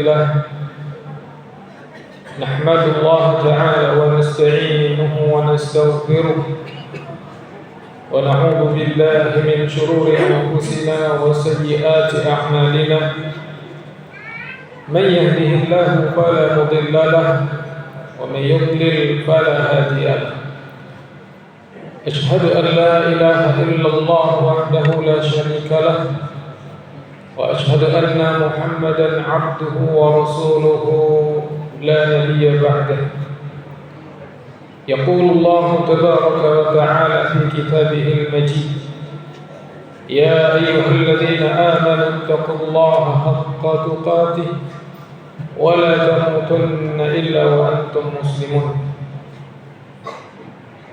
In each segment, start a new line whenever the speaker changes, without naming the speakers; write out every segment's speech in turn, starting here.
لله نحمد الله تعالى ونستعينه ونستغفره ونعوذ بالله من شرور أنفسنا وسيئات أعمالنا من يهده الله فلا مضل له ومن يضلل فلا هادي له أشهد أن لا إله إلا الله وحده لا شريك له وأشهد أن محمدا عبده ورسوله لا نبي بعده يقول الله تبارك وتعالى في كتابه المجيد يا أيها الذين آمنوا اتقوا الله حق تقاته ولا تموتن إلا وأنتم مسلمون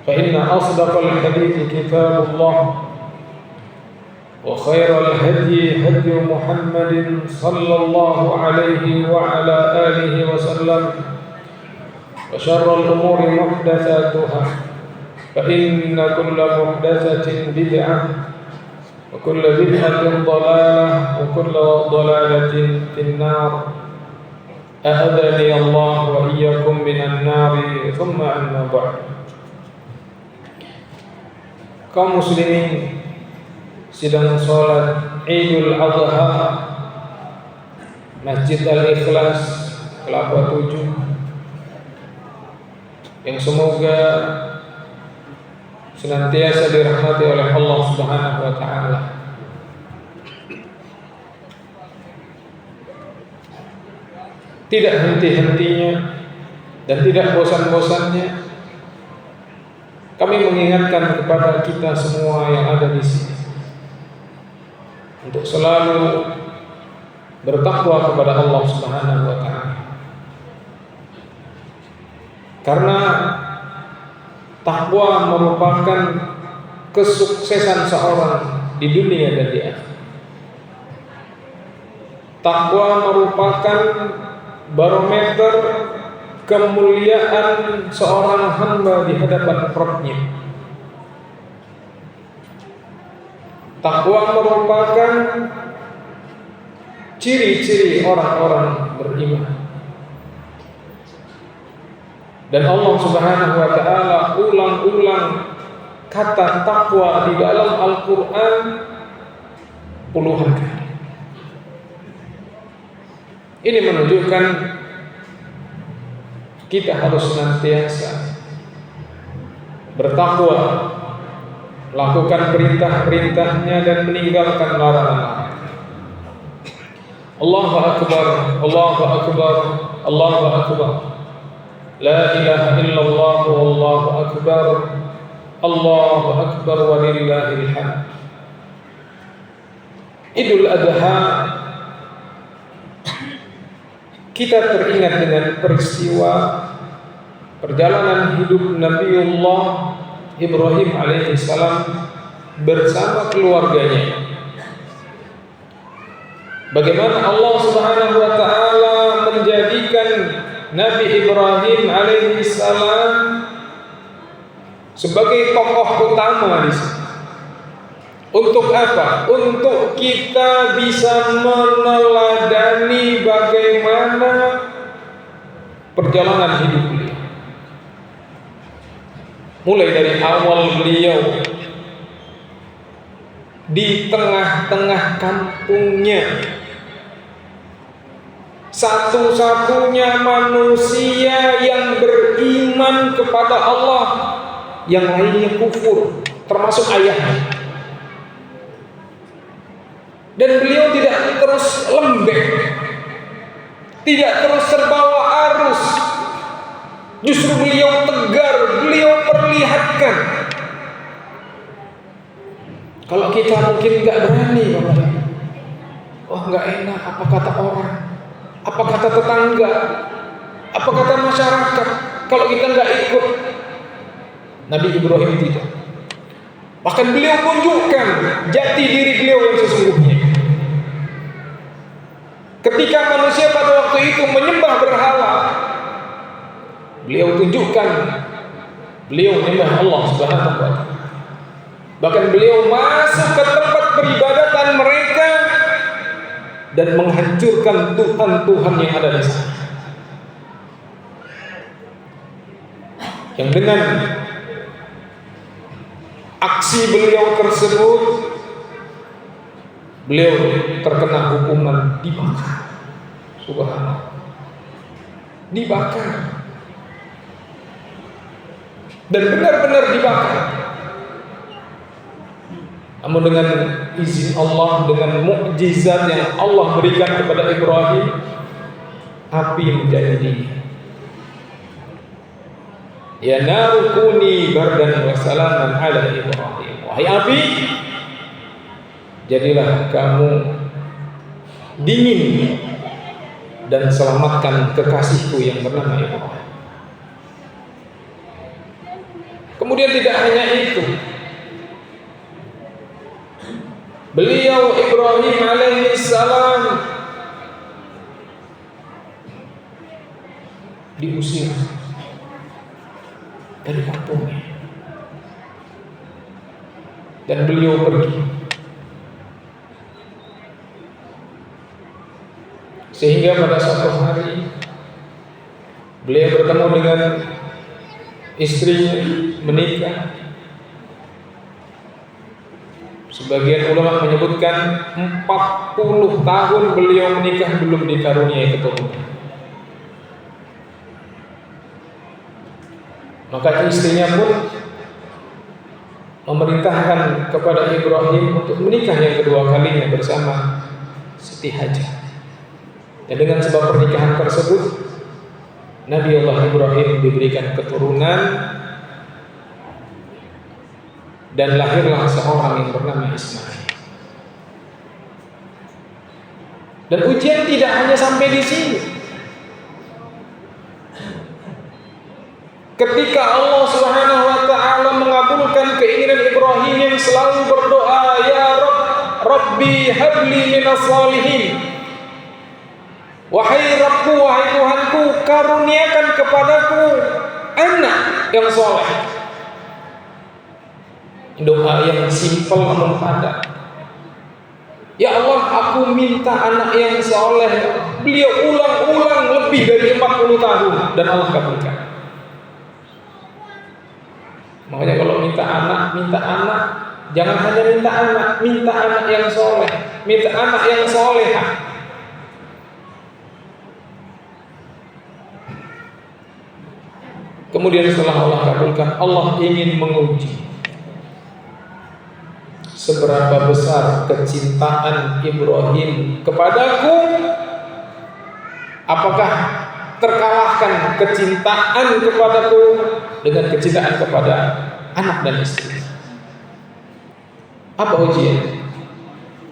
فإن أصدق الحديث كتاب الله وخير الهدي هدي محمد صلى الله عليه وعلى آله وسلم وشر الأمور محدثاتها فإن كل محدثة بدعة وكل بدعة ضلالة وكل ضلالة في النار أهدني الله وإياكم من النار ثم أما بعد. Kaum muslimin sedang sholat Idul Adha Masjid Al-Ikhlas Kelapa 7 yang semoga senantiasa dirahmati oleh Allah Subhanahu wa taala. Tidak henti-hentinya dan tidak bosan-bosannya kami mengingatkan kepada kita semua yang ada di sini untuk selalu bertakwa kepada Allah Subhanahu wa taala. Karena takwa merupakan kesuksesan seorang di dunia dan di akhirat. Takwa merupakan barometer kemuliaan seorang hamba di hadapan Rabb-Nya. Takwa merupakan ciri-ciri orang-orang beriman. Dan Allah Subhanahu wa taala ulang-ulang kata takwa di dalam Al-Qur'an puluhan kali. Ini menunjukkan kita harus senantiasa bertakwa, lakukan perintah-perintahnya dan meninggalkan larangan-larangan. Allahu Akbar, Allahu Akbar, Allahu Akbar. La ilaha illallah wallahu akbar. Allahu akbar walillahil hamd. Idul Adha kita teringat dengan peristiwa perjalanan hidup Nabiullah Ibrahim alaihissalam bersama keluarganya. Bagaimana Allah Subhanahu wa taala menjadikan Nabi Ibrahim alaihissalam sebagai tokoh utama di sini. Untuk apa? Untuk kita bisa meneladani bagaimana perjalanan hidup beliau. Mulai dari awal beliau di tengah-tengah kampungnya, satu-satunya manusia yang beriman kepada Allah, yang lainnya kufur, termasuk ayahnya. Dan beliau tidak terus lembek, tidak terus terbawa arus. Justru beliau tegar, beliau perlihatkan. Kalau kita mungkin nggak berani, Bapak. Oh, nggak enak, apa kata orang, apa kata tetangga, apa kata masyarakat kalau kita nggak ikut. Nabi Ibrahim tidak. Bahkan beliau tunjukkan jati diri beliau yang sesungguhnya. Ketika manusia pada waktu itu menyembah berhala, beliau tunjukkan beliau menyembah Allah Subhanahu wa taala. Bahkan beliau masuk ke tempat peribadatan mereka dan menghancurkan Tuhan-Tuhan yang ada di sana. Yang dengan aksi beliau tersebut, beliau terkena hukuman dibakar. Subhanallah, dibakar, dan benar-benar dibakar. Namun dengan izin Allah, dengan mukjizat yang Allah berikan kepada Ibrahim, api menjadi dingin. Ya naru kuni bardan wa salaman ala Ibrahim. Wahai api, jadilah kamu dingin dan selamatkan kekasihku yang bernama Ibrahim. Kemudian tidak hanya itu, beliau Ibrahim alaihi salam diusir dari kampungnya dan beliau pergi, sehingga pada suatu hari beliau bertemu dengan istrinya, menikah. Sebagian ulama menyebutkan 40 tahun beliau menikah belum dikaruniai keturunan. Maka istrinya pun memerintahkan kepada Ibrahim untuk menikah yang kedua kalinya bersama Siti Hajar. Dan dengan sebab pernikahan tersebut, Nabi Allah Ibrahim diberikan keturunan dan lahirlah seorang yang bernama Ismail. Dan ujian tidak hanya sampai di sini. Ketika Allah Subhanahu wa taala mengabulkan keinginan Ibrahim yang selalu berdoa, ya Rabbi habli minas salihin. Wahai Rabbku, wahai Tuhanku, karuniakan kepadaku anak yang soleh. Doa yang simpel namun padat. Ya Allah, aku minta anak yang soleh. Beliau ulang-ulang lebih dari 40 tahun dan Allah kabulkan. Makanya kalau minta anak, jangan hanya minta anak yang soleh, minta anak yang solehah. Kemudian setelah Allah kabulkan, Allah ingin menguji seberapa besar kecintaan Ibrahim kepadaku. Apakah terkalahkan kecintaan kepadaku dengan kecintaan kepada anak dan istri? Apa ujian?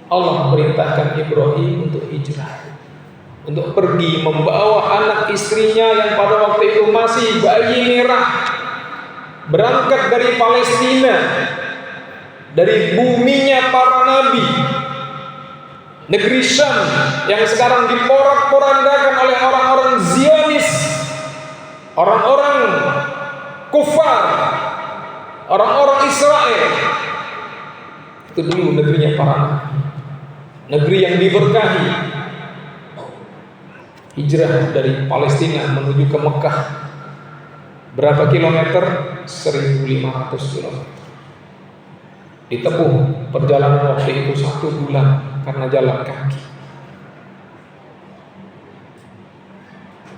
Allah perintahkan Ibrahim untuk hijrah, untuk pergi membawa anak istrinya yang pada waktu itu masih bayi merah, berangkat dari Palestina, dari buminya para nabi, negeri Syam yang sekarang diporak-porandakan oleh orang-orang Zionis, orang-orang kufar, orang-orang Israel. Itu dulu negerinya para nabi, negeri yang diberkahi. Hijrah dari Palestina menuju ke Mekah berapa kilometer? 1.500 kilometer. Ditempuh perjalanan waktu itu 1 bulan karena jalan kaki.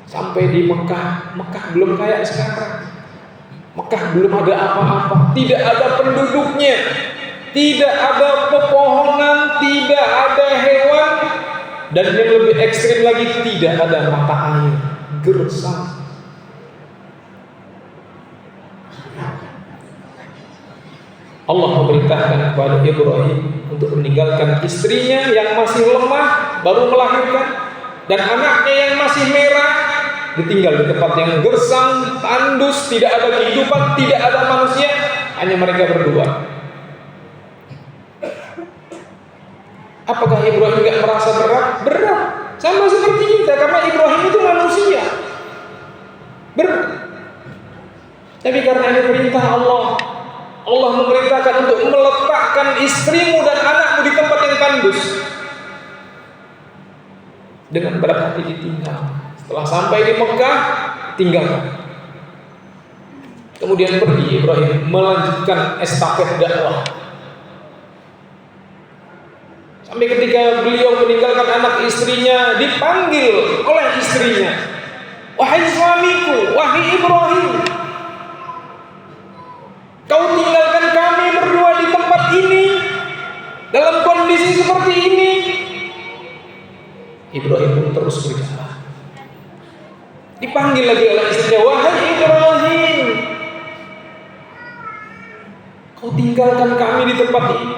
Sampai di Mekah, Mekah belum kayak sekarang. Mekah belum ada apa-apa, tidak ada penduduknya, tidak ada pepohonan, tidak ada hewan, dan yang lebih ekstrim lagi, tidak ada mata air, gersang. Allah memerintahkan kepada Ibrahim untuk meninggalkan istrinya yang masih lemah, baru melahirkan, dan anaknya yang masih merah, ditinggal di tempat yang gersang, tandus, tidak ada kehidupan, tidak ada manusia, hanya mereka berdua. Apakah Ibrahim tidak merasa berat? Berat, sama seperti kita, karena Ibrahim itu manusia. Berat. Tapi karena ini perintah Allah, Allah memerintahkan untuk meletakkan istrimu dan anakmu di tempat yang tandus. dengan berat hati ditinggal. Setelah sampai di Mekah, tinggalkan. Kemudian pergi Ibrahim melanjutkan estafet dakwah. Sampai ketika beliau meninggalkan anak istrinya, dipanggil oleh istrinya, "Wahai suamiku, wahai Ibrahim, kau tinggalkan kami berdua di tempat ini dalam kondisi seperti ini." Ibrahim pun terus berjalan. Dipanggil lagi oleh istrinya, "Wahai Ibrahim, kau tinggalkan kami di tempat ini."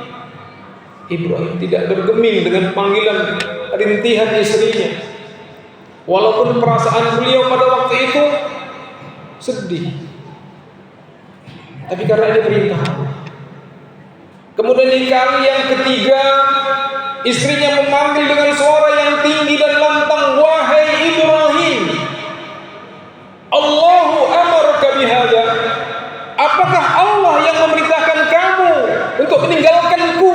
Ibrahim tidak bergeming dengan panggilan rintihan istrinya. Walaupun perasaan beliau pada waktu itu sedih, tapi karena ini perintah Allah. Kemudian di kali yang ketiga, istrinya memanggil dengan suara yang tinggi dan lantang, "Wahai Ibrahim, Allahu amaraka bihada." Apakah Allah yang memerintahkan kamu untuk meninggalkanku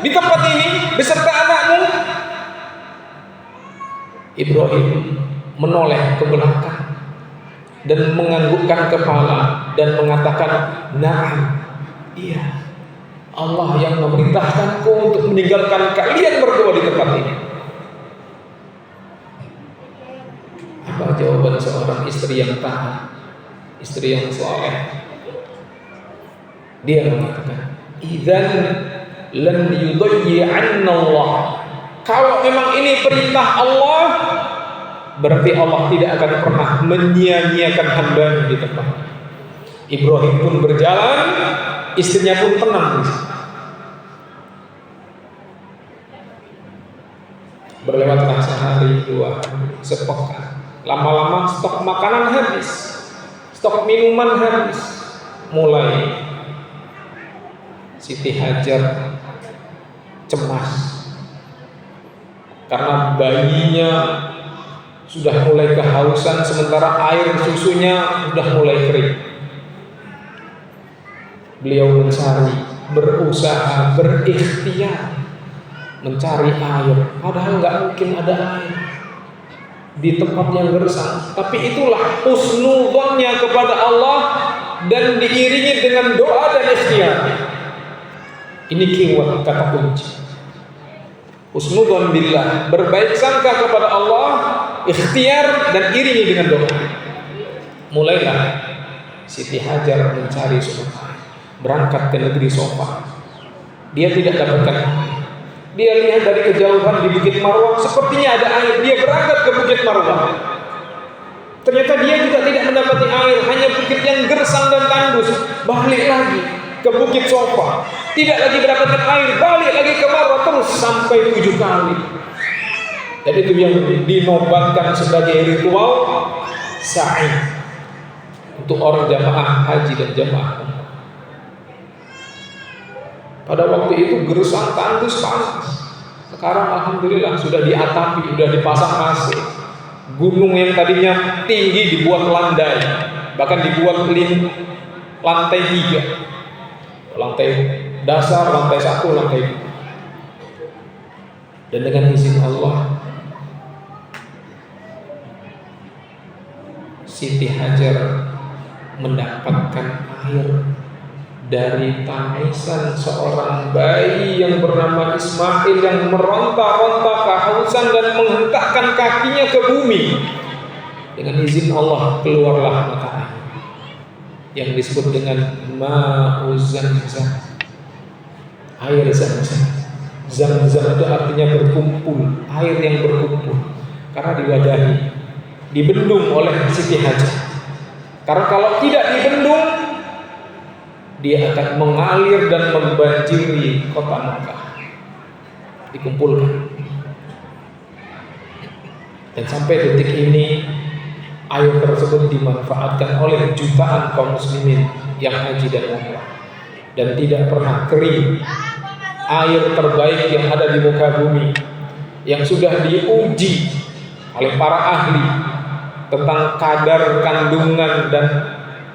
di tempat ini beserta anakmu? Ibrahim menoleh ke belakang dan menganggukkan kepala dan mengatakan, "Na'am, iya, Allah yang memerintahkanku untuk meninggalkan kalian berdua di tempat ini." Apa jawaban seorang istri yang taat, istri yang saleh? Dia mengatakan, "Idzan lan yudayyi'anna Allah." Kalau memang ini perintah Allah, berarti Allah tidak akan pernah menyia-nyiakan hamba di tempat. Ibrahim pun berjalan, istrinya pun tenang. Berlewatlah sehari, dua, sepekan. Lama-lama stok makanan habis, stok minuman habis. Mulai Siti Hajar cemas karena bayinya sudah mulai kehausan, sementara air susunya sudah mulai kering. Beliau mencari, berusaha, berikhtiar mencari air, padahal nggak mungkin ada air di tempat yang gersang. Tapi itulah husnudzonnya kepada Allah dan diiringi dengan doa dan ikhtiar. Ini keyword kata kunci. Husnudzon billah, berbaik sangka kepada Allah, ikhtiar dan iringi dengan doa. Mulailah Siti Hajar mencari sumber air, berangkat ke negeri Sofa. Dia tidak dapatkan air. Dia lihat dari kejauhan di Bukit Marwah, sepertinya ada air. Dia berangkat ke Bukit Marwah. Ternyata dia juga tidak mendapati air, hanya bukit yang gersang dan tandus. Balik lagi ke Bukit Sofa, tidak lagi mendapatkan air, balik lagi ke Marwah, terus sampai 7 kali. Dan itu yang dinobatkan sebagai ritual sa'i untuk orang jamaah haji dan jamaah umrah. Pada waktu itu gersang tandus panas. Sekarang alhamdulillah sudah diatapi, sudah dipasang AC. Gunung yang tadinya tinggi dibuat landai, bahkan dibuat lantai 3. Lantai dasar, lantai 1, lantai 2. Dan dengan izin Allah, Siti Hajar mendapatkan air dari tangisan seorang bayi yang bernama Ismail yang meronta-ronta kehausan dan menghentakkan kakinya ke bumi. Dengan izin Allah keluarlah mata air yang disebut dengan ma'u Zamzam, air Zamzam. Zamzam itu artinya berkumpul, air yang berkumpul, karena diwadahi, dibendung oleh Siti Hajar. Karena kalau tidak dibendung, dia akan mengalir dan membanjiri kota Makkah. Dikumpulkan. Dan sampai detik ini air tersebut dimanfaatkan oleh jutaan kaum muslimin yang haji dan umrah, dan tidak pernah kering. Air terbaik yang ada di muka bumi, yang sudah diuji oleh para ahli tentang kadar kandungan dan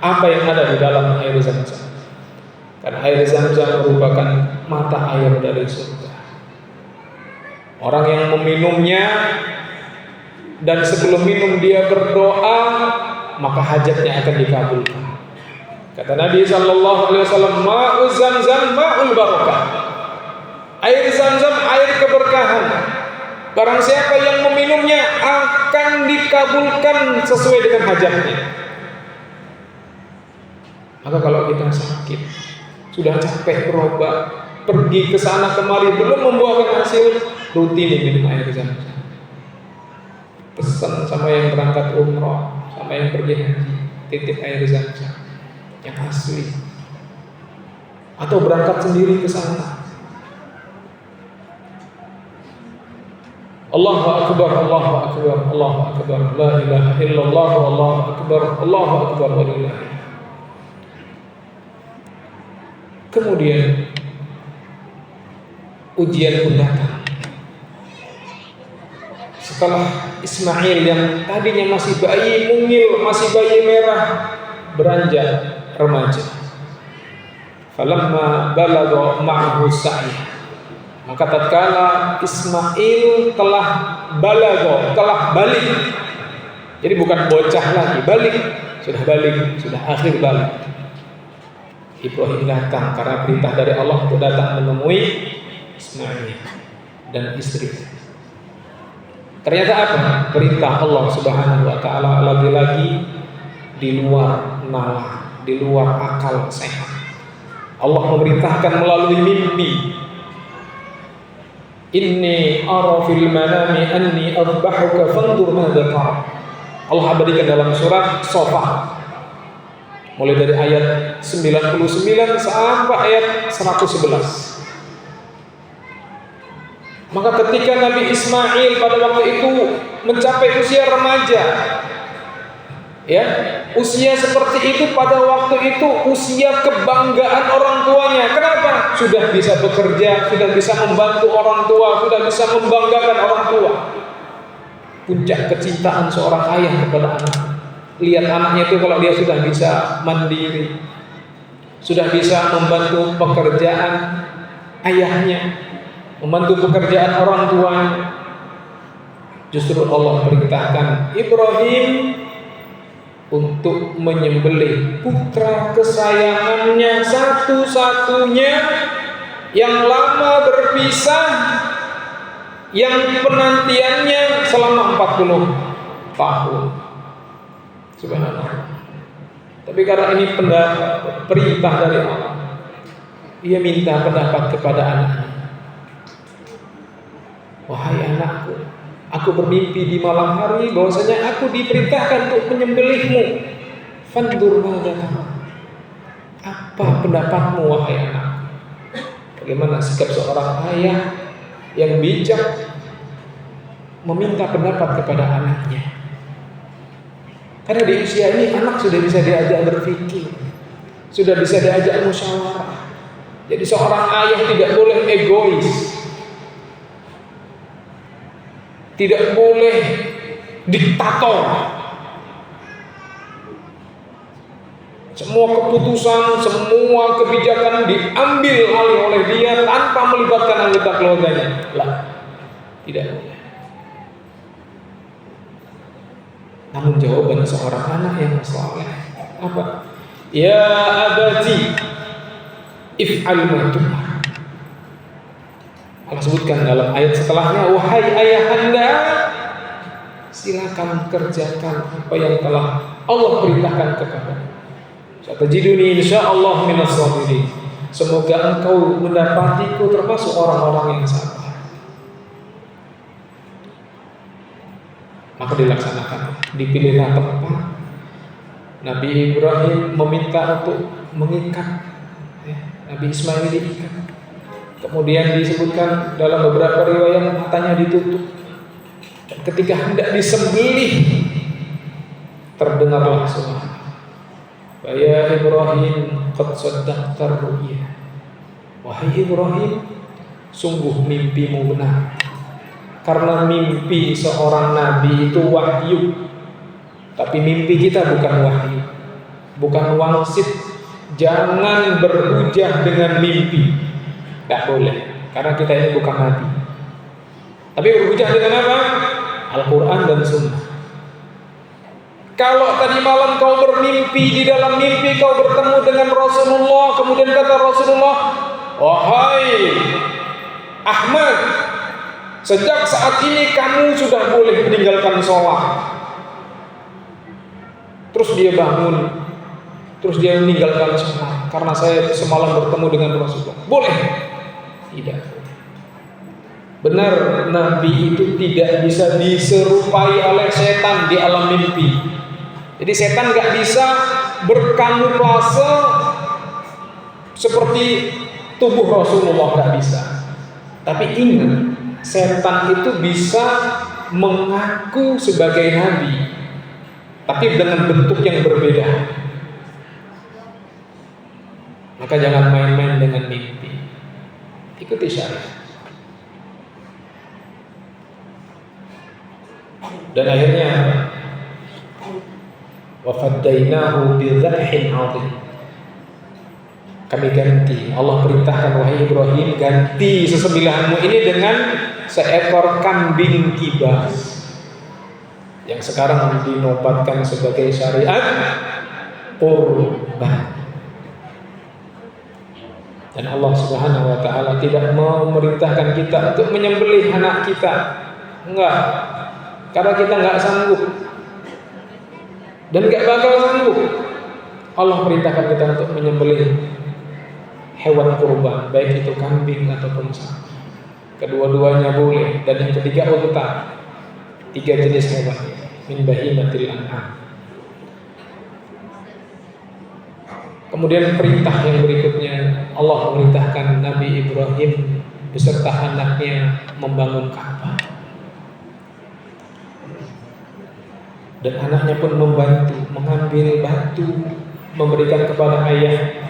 apa yang ada di dalam air Zamzam. Karena air Zamzam merupakan mata air dari surga. Orang yang meminumnya dan sebelum minum dia berdoa, maka hajatnya akan dikabulkan. Kata Nabi sallallahu alaihi wasallam, ma'u zamzam ma'ul barakah. Air Zamzam air keberkahan. Barang siapa yang meminumnya akan dikabulkan sesuai dengan hajatnya. Maka kalau kita sakit, sudah capek berobat, pergi ke sana kemari belum membuahkan hasil, rutin minum air Zamzam. Pesan sama yang berangkat umroh, sama yang pergi haji, titip air Zamzam yang asli, atau berangkat sendiri ke sana. Allahu akbar, Allahu akbar, Allahu akbar, la ilaha illallah, Allahu akbar, Allahu akbar walillah. Kemudian ujian pun datang. Setelah Ismail yang tadinya masih bayi mungil, masih bayi merah, beranjak remaja. Falamma balagha ma'ahu sa'i, maka tatkala Ismail telah balagha, telah balik. Jadi bukan bocah lagi, balik, sudah akhir balik. Ibrahim datang karena perintah dari Allah untuk datang menemui Ismail dan istrinya. Ternyata apa? Perintah Allah Subhanahu wa taala lagi-lagi di luar nalar, di luar akal sehat. Allah memerintahkan melalui mimpi. Inni ara fil manami anni adbahuka fanzur madza tara. Allah abadikan dalam surat Shofah, mulai dari ayat 99 sampai ayat 111. Maka ketika Nabi Ismail pada waktu itu mencapai usia remaja, ya, usia seperti itu pada waktu itu usia kebanggaan orang tuanya. Kenapa? Sudah bisa bekerja, sudah bisa membantu orang tua, sudah bisa membanggakan orang tua. Puncak kecintaan seorang ayah kepada anak. Lihat anaknya itu kalau dia sudah bisa mandiri, sudah bisa membantu pekerjaan ayahnya, membantu pekerjaan orang tuanya. Justru Allah perintahkan Ibrahim untuk menyembelih putra kesayangannya satu-satunya yang lama berpisah, yang penantiannya selama 40 tahun. Subhanallah. Tapi karena ini perintah dari Allah, ia minta pendapat kepada anaknya. Wahai anakku, aku bermimpi di malam hari bahwasanya aku diperintahkan untuk menyembelihmu. Fandur madza tara. Apa pendapatmu wahai anak? Bagaimana sikap seorang ayah yang bijak meminta pendapat kepada anaknya? Karena di usia ini anak sudah bisa diajak berpikir, sudah bisa diajak musyawarah. Jadi seorang ayah tidak boleh egois, tidak boleh diktator. Semua keputusan, semua kebijakan diambil alih oleh dia tanpa melibatkan anggota keluarganya. Lah, tidak boleh. Namun jawaban seorang anak yang saleh apa? Ya abati, if'al ma tu'mar. Allah sebutkan dalam ayat setelahnya, wahai ayahanda, silakan kerjakan apa yang telah Allah perintahkan kepadamu. Satajiduni insyaallah minas sabirin. Semoga engkau mendapatiku termasuk orang-orang yang sabar. Maka dilaksanakan, dipilihlah tempat. Nabi Ibrahim meminta untuk mengikat, ya, Nabi Ismail diikat. Kemudian disebutkan dalam beberapa riwayat matanya ditutup. Dan ketika hendak disembelih, terdengarlah suara, ya Ibrahim, qad saddaqta ru'ya. Wahai Ibrahim, sungguh mimpimu benar. Karena mimpi seorang nabi itu wahyu, tapi mimpi kita bukan wahyu, bukan wangsit. Jangan berhujah dengan mimpi, tidak boleh, karena kita ini bukan nabi. Tapi berhujah dengan apa? Al-Quran dan Sunnah. Kalau tadi malam kau bermimpi, di dalam mimpi kau bertemu dengan Rasulullah, kemudian kata Rasulullah, wahai Ahmad, sejak saat ini kamu sudah boleh meninggalkan sholat. Terus dia bangun, terus dia meninggalkan sholat karena saya semalam bertemu dengan Rasulullah. Boleh? Tidak. Benar, Nabi itu tidak bisa diserupai oleh setan di alam mimpi. Jadi setan gak bisa berkamuflase seperti tubuh Rasulullah, gak bisa. Tapi ingat, setan itu bisa mengaku sebagai Nabi, tapi dengan bentuk yang berbeda. Maka jangan main-main dengan mimpi. Ikuti syariat. Dan akhirnya wa faddainahu bidzabhin 'adzim. Kami ganti, Allah perintahkan, wahai Ibrahim, ganti sesembelihanmu ini dengan seekor kambing kibas yang sekarang dinobatkan sebagai syariat qurban. Dan Allah Subhanahu wa taala tidak mau memerintahkan kita untuk menyembelih anak kita. Enggak. Karena kita enggak sanggup. Dan enggak bakal sanggup. Allah perintahkan kita untuk menyembelih hewan kurban, baik itu kambing ataupun sapi. Kedua-duanya boleh. Dan yang ketiga unta. 3 jenis hewan min bahimatil an'am. Kemudian perintah yang berikutnya, Allah memerintahkan Nabi Ibrahim beserta anaknya membangun Ka'bah. Dan anaknya pun membantu, mengambil batu, memberikan kepada ayah.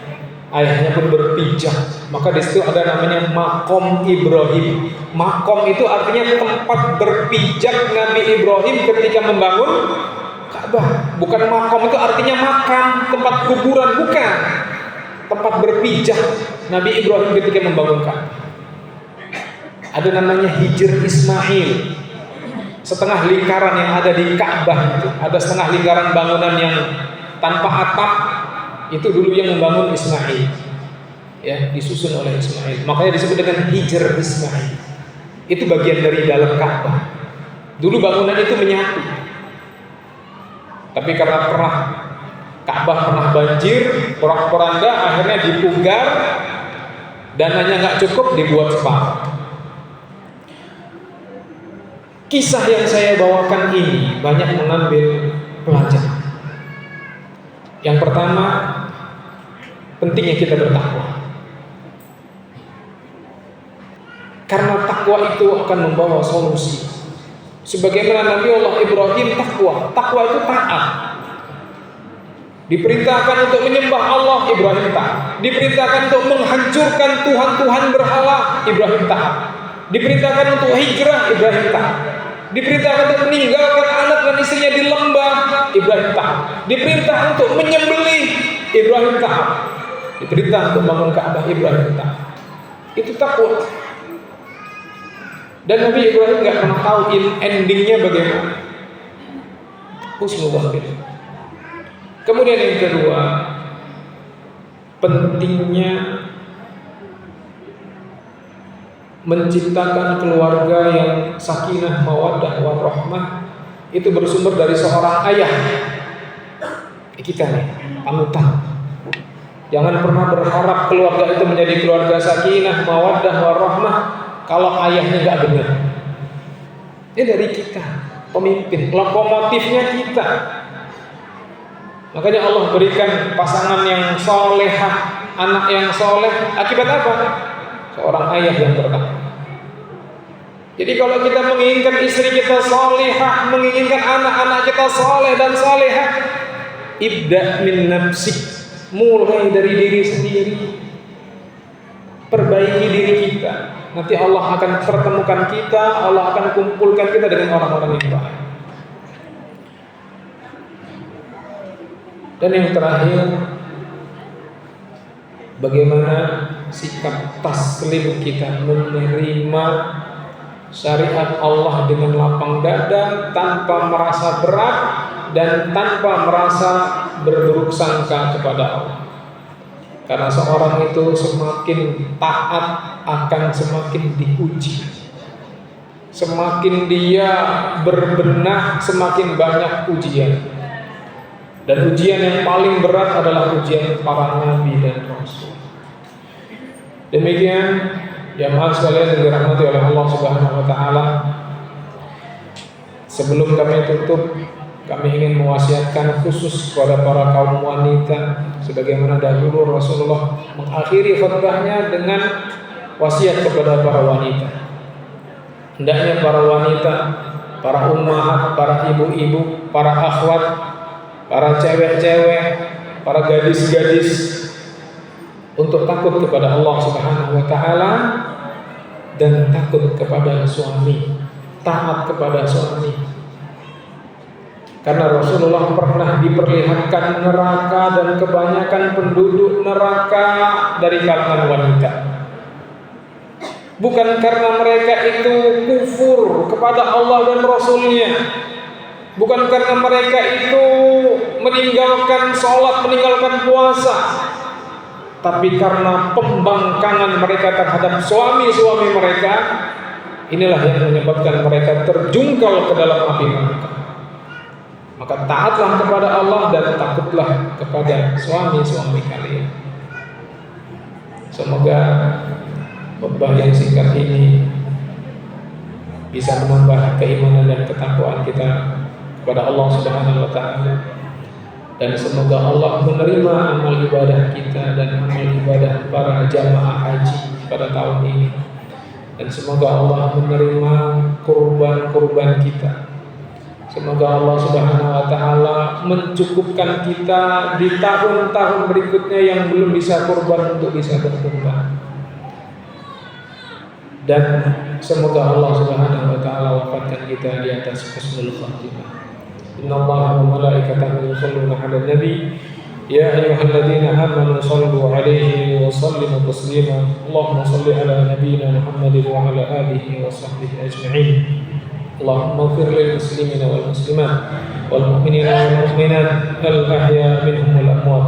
Ayahnya pun berpijak. Maka di situ ada namanya Maqam Ibrahim. Maqam itu artinya tempat berpijak Nabi Ibrahim ketika membangun Ka'bah. Bukan maqam itu artinya makam, tempat kuburan, bukan. Tempat berpijak Nabi Ibrahim ketika membangun Ka'bah. Ada namanya Hijr Ismail. Setengah lingkaran yang ada di Ka'bah itu, ada setengah lingkaran bangunan yang tanpa atap, itu dulu yang membangun Ismail. Ya, disusun oleh Ismail. Makanya disebut dengan Hijr Ismail. Itu bagian dari dalam Ka'bah. Dulu bangunan itu menyatu. Tapi karena Ka'bah pernah banjir, porak-poranda, akhirnya dipugar, dananya nggak cukup, dibuat spa. Kisah yang saya bawakan ini banyak mengambil pelajaran. Yang pertama, pentingnya kita bertakwa. Karena takwa itu akan membawa solusi. Sebagaimana Nabi Allah Ibrahim takwa. Takwa itu taat. Diperintahkan untuk menyembah Allah, Ibrahim taat. Diperintahkan untuk menghancurkan Tuhan-Tuhan berhala, Ibrahim taat. Diperintahkan untuk hijrah, Ibrahim taat. Diperintahkan untuk meninggalkan anak dan istrinya di lembah, Ibrahim taat. Diperintah untuk menyembelih, Ibrahim taat. Diperintah untuk bangun Ka'bah, Ibrahim taat. Itu takwa. Dan Nabi Ibrahim nggak pernah tahu endingnya bagaimana. Husnul khatimah. Kemudian yang kedua, pentingnya menciptakan keluarga yang sakinah, mawaddah, warahmah. Itu bersumber dari seorang ayah. Kita nih, panutan. Jangan pernah berharap keluarga itu menjadi keluarga sakinah, mawaddah, warahmah kalau ayahnya nggak benar. Ini dari kita, pemimpin, lokomotifnya kita. Makanya Allah berikan pasangan yang solehah, anak yang soleh. Akibat apa? Seorang ayah yang bertakwa. Jadi kalau kita menginginkan istri kita solehah, menginginkan anak-anak kita soleh dan solehah, ibda min nafsik, mulai dari diri sendiri. Perbaiki diri kita. Nanti Allah akan pertemukan kita, Allah akan kumpulkan kita dengan orang-orang yang baik. Dan yang terakhir, bagaimana sikap taslim kita menerima syariat Allah dengan lapang dada, tanpa merasa berat dan tanpa merasa berburuk sangka kepada Allah. Karena seorang itu semakin taat akan semakin diuji. Semakin dia berbenah, semakin banyak ujian. Dan ujian yang paling berat adalah ujian para nabi dan rasul. Demikian jamaah sekalian yang dirahmati oleh Allah Subhanahu wa taala. Sebelum kami tutup, kami ingin mewasiatkan khusus kepada para kaum wanita, sebagaimana dahulu Rasulullah mengakhiri khutbahnya dengan wasiat kepada para wanita. Hendaknya para wanita, para ummahat, para ibu-ibu, para akhwat, para cewek-cewek, para gadis-gadis untuk takut kepada Allah Subhanahu wa taala dan takut kepada suami, taat kepada suami. Karena Rasulullah pernah diperlihatkan neraka dan kebanyakan penduduk neraka dari kalangan wanita. Bukan karena mereka itu kufur kepada Allah dan Rasulnya, bukan karena mereka itu meninggalkan sholat, meninggalkan puasa, tapi karena pembangkangan mereka terhadap suami-suami mereka. Inilah yang menyebabkan mereka terjungkal ke dalam api neraka. Maka taatlah kepada Allah dan takutlah kepada suami-suami kalian. Semoga khutbah yang singkat ini bisa menambah keimanan dan ketakwaan kita kepada Allah Subhanahu wa taala. Dan semoga Allah menerima amal ibadah kita dan amal ibadah para jamaah haji pada tahun ini. Dan semoga Allah menerima kurban-kurban kita. Semoga Allah Subhanahu wa taala mencukupkan kita di tahun-tahun berikutnya yang belum bisa kurban untuk bisa berkurban. Dan semoga Allah Subhanahu wa taala wafatkan kita di atas husnul khatimah. Innallaha wa malaikatahu yusholluna 'alan nabi ya ayyuhalladzina amanu shallu 'alaihi wa sallimu taslima. Allahumma shalli 'ala nabiyyina Muhammadin wa 'ala alihi wa sahbihi ajma'in. Allahumma ighfir lil muslimina wal muslimat wal mu'minina wal mu'minat al ahya minhum wal amwat.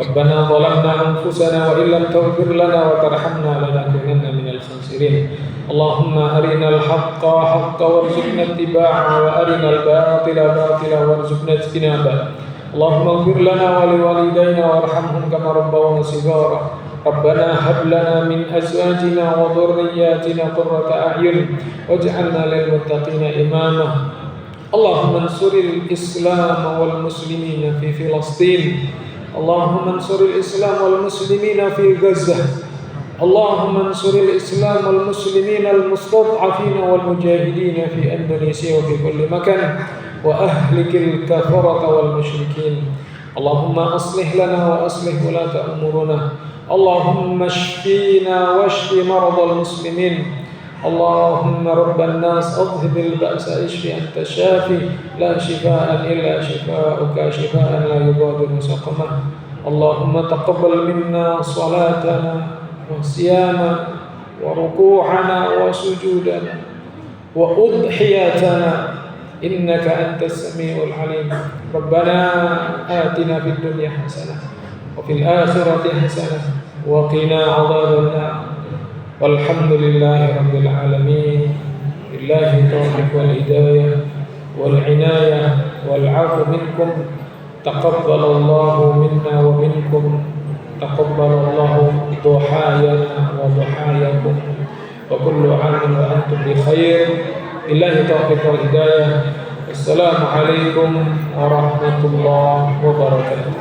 Rabbana zalamna anfusana wa illam taghfir lana wa tarhamna lanakunanna minal khasirin. Allahumma arinal haqqa haqqa warzuqna ittiba'ahu wa arinal batila batila warzuqna ijtinabah. Allahumma ighfir lana wa liwalidayna warhamhum kama rabbawna shighara. Rabbana hab lana min azwajina wa dhurriyyatina qurrata a'yun waj'alna lil muttaqina imama. Allahumma ansuril Islam wal muslimina fi Filastin. Allahumma ansuril Islam wal muslimina fi Gaza. Allahumma ansuril Islam wal muslimina al mustad'afina wal mujahidina fi Indonesia wa fi kulli makan wa ahlikil kafarata wal musyrikin. Allahumma aslih lana wa aslih wulata umuruna. Allahumma shfina wa shfi maradal muslimin. Allahumma rabban nas adhibil ba'sa ishfi anta syafi la shifaan illa shifauka shifaan la yughadiru saqama. Allahumma taqabbal minna salatana wa siyama wa ruku'ana wa sujudana wa udhiyatana innaka antas samiul alim. Rabbana atina fid dunya hasanah wa fil akhirati hasanah wa qina adzaban nar. Walhamdulillahi rabbil alamin. Billahi taufiq wal hidayah wal inayah wal 'afwu minkum. Taqabbalallahu minna wa minkum. Taqabbalallahu duhayana wa duhayakum. Wa kullu 'amin wa antum bi khair. Billahi taufiq wal hidayah. Assalamualaikum warahmatullahi wabarakatuh.